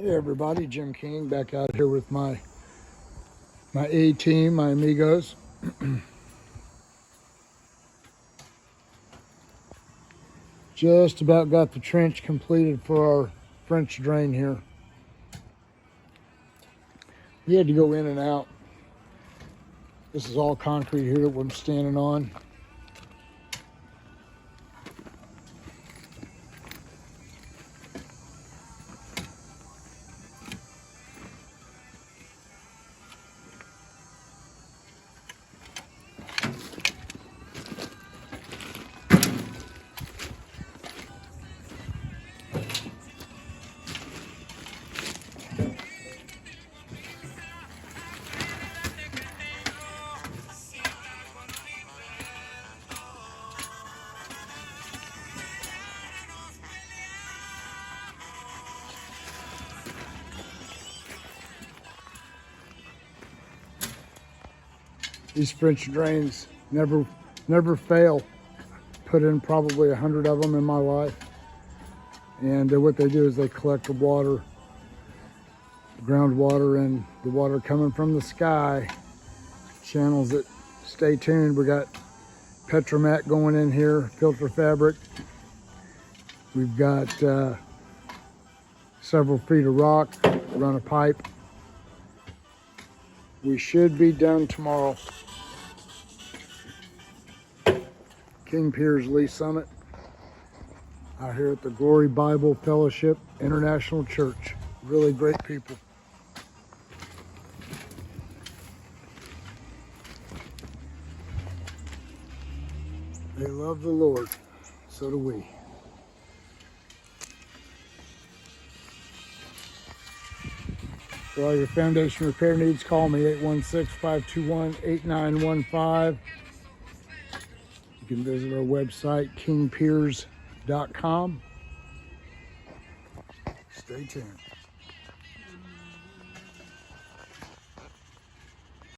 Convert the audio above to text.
Hey everybody, Jim King back out here with my A team, my amigos. Just about got the trench completed for our French drain here. We had to go in and out. This is all concrete here that I'm standing on. These French drains never fail. Put in probably 100 of them in my life. And what they do is they collect the water, groundwater, and the water coming from the sky channels it. Stay tuned. We got Petromat going in here, filter fabric. We've got several feet of rock, run a pipe. We should be done tomorrow. King Piers Lee Summit out here at the Glory Bible Fellowship International Church. Really great people. They love the Lord, so do we. For all your foundation repair needs, call me 816-521-8915. You can visit our website, kingpiers.com. Stay tuned.